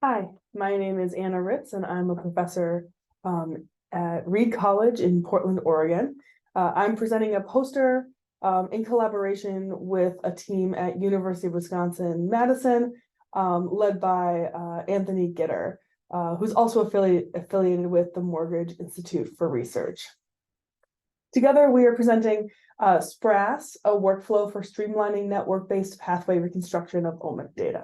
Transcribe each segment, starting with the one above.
Hi, my name is Anna Ritz, and I'm a professor at Reed College in Portland, Oregon. I'm presenting a poster in collaboration with a team at University of Wisconsin-Madison, led by Anthony Gitter, who's also affiliated with the Mortgage Institute for Research. Together, we are presenting SPRAS, a workflow for streamlining network-based pathway reconstruction of omic data.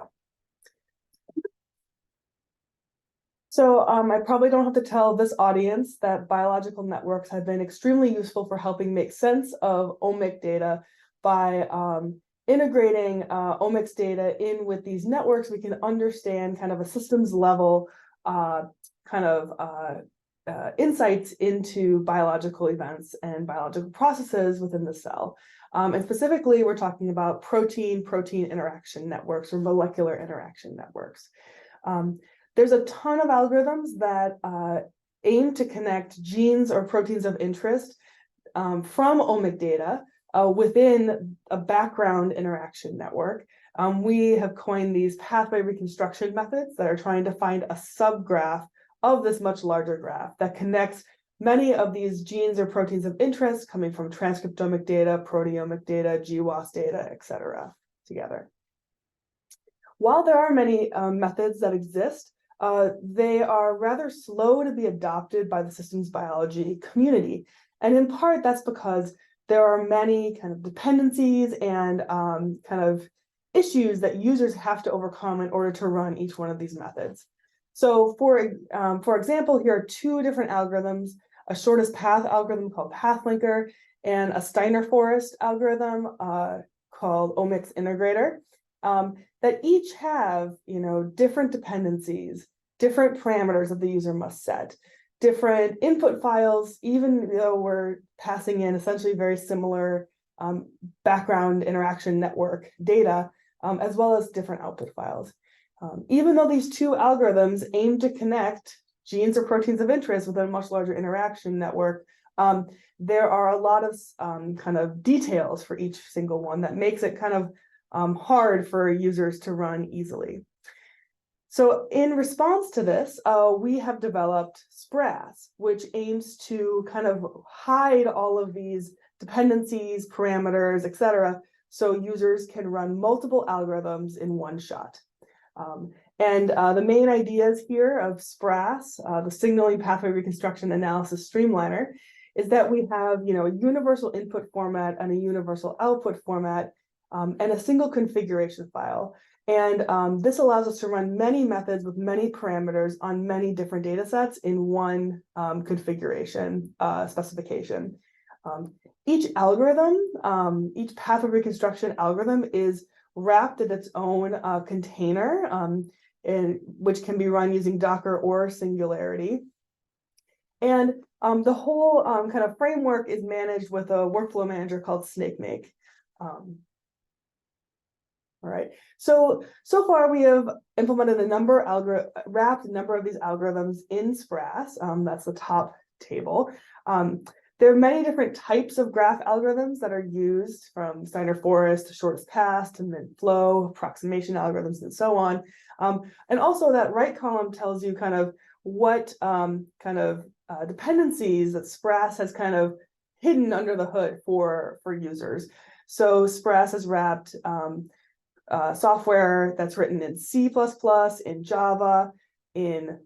So I probably don't have to tell this audience that biological networks have been extremely useful for helping make sense of omic data by integrating omics data in with these networks. We can understand kind of a systems level insights into biological events and biological processes within the cell. And specifically, we're talking about protein-protein interaction networks or molecular interaction networks. There's a ton of algorithms that aim to connect genes or proteins of interest from omic data within a background interaction network. We have coined these pathway reconstruction methods that are trying to find a subgraph of this much larger graph that connects many of these genes or proteins of interest coming from transcriptomic data, proteomic data, GWAS data, et cetera, together. While there are many methods that exist, they are rather slow to be adopted by the systems biology community. And in part, that's because there are many kind of dependencies and kind of issues that users have to overcome in order to run each one of these methods. So for example, here are two different algorithms, a shortest path algorithm called PathLinker and a Steiner Forest algorithm called omics integrator. That each have, different dependencies, different parameters that the user must set, different input files, even though we're passing in essentially very similar background interaction network data, as well as different output files. Even though these two algorithms aim to connect genes or proteins of interest within a much larger interaction network, there are a lot of kind of details for each single one that makes it kind of hard for users to run easily. So in response to this, we have developed SPRAS, which aims to kind of hide all of these dependencies, parameters, et cetera, so users can run multiple algorithms in one shot. The main ideas here of SPRAS, the signaling pathway reconstruction analysis streamliner, is that we have a universal input format and a universal output format, and a single configuration file. And this allows us to run many methods with many parameters on many different data sets in one configuration specification. Each algorithm, each pathway reconstruction algorithm is wrapped in its own container, which can be run using Docker or Singularity. And the whole kind of framework is managed with a workflow manager called SnakeMake. All right, so far we have implemented wrapped a number of these algorithms in SPRAS. That's the top table. There are many different types of graph algorithms that are used, from Steiner Forest to shortest path to min-flow, approximation algorithms, and so on. And also that right column tells you kind of what dependencies that SPRAS has kind of hidden under the hood for users. So SPRAS has wrapped software that's written in C++, in Java, in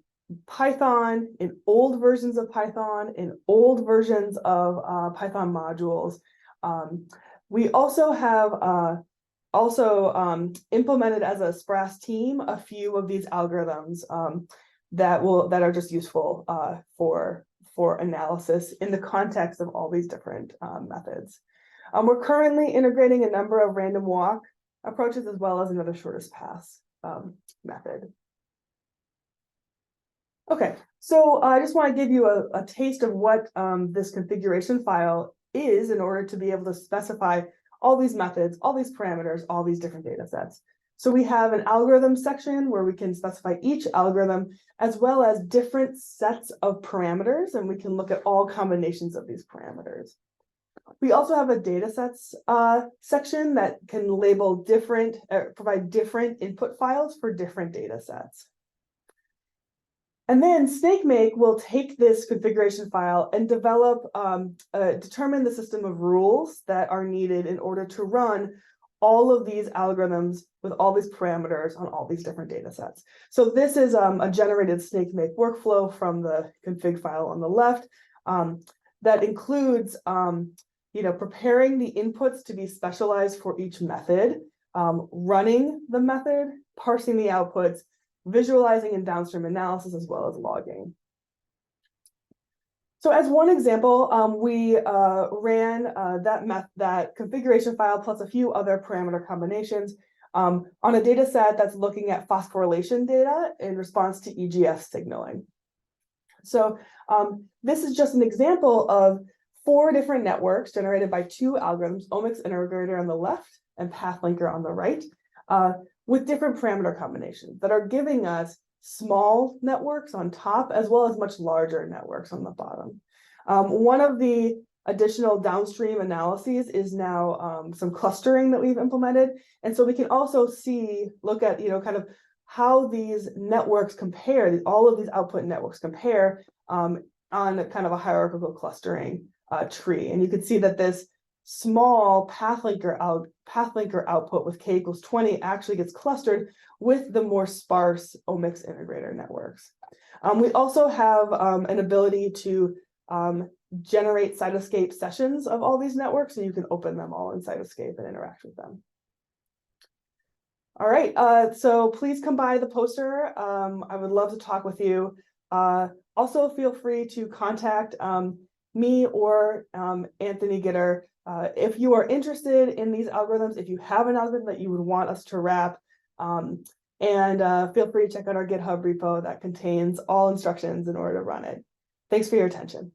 Python, in old versions of Python, in old versions of Python modules. We also have implemented as a SPRAS team a few of these algorithms that are just useful for analysis in the context of all these different methods. We're currently integrating a number of random walk approaches as well as another shortest path method. Okay, so I just want to give you a taste of what this configuration file is in order to be able to specify all these methods, all these parameters, all these different data sets. So we have an algorithm section where we can specify each algorithm as well as different sets of parameters, and we can look at all combinations of these parameters. We also have a datasets section that can label provide different input files for different datasets. And then SnakeMake will take this configuration file and develop, determine the system of rules that are needed in order to run all of these algorithms with all these parameters on all these different data sets. So this is a generated SnakeMake workflow from the config file on the left that includes preparing the inputs to be specialized for each method, running the method, parsing the outputs, visualizing and downstream analysis, as well as logging. So as one example, we ran that configuration file plus a few other parameter combinations on a data set that's looking at phosphorylation data in response to EGF signaling. So this is just an example of 4 different networks generated by 2 algorithms, omics integrator on the left and pathlinker on the right, with different parameter combinations that are giving us small networks on top as well as much larger networks on the bottom. One of the additional downstream analyses is now some clustering that we've implemented. And so we can also look at, kind of how these networks compare, all of these output networks compare on kind of a hierarchical clustering tree. And you can see that this small pathlinker output with k equals 20 actually gets clustered with the more sparse omics integrator networks. We also have an ability to generate cytoscape sessions of all these networks, so you can open them all in cytoscape and interact with them. All right, so please come by the poster. I would love to talk with you. Also, feel free to contact me or Anthony Gitter if you are interested in these algorithms, if you have an algorithm that you would want us to wrap, and feel free to check out our GitHub repo that contains all instructions in order to run it. Thanks for your attention.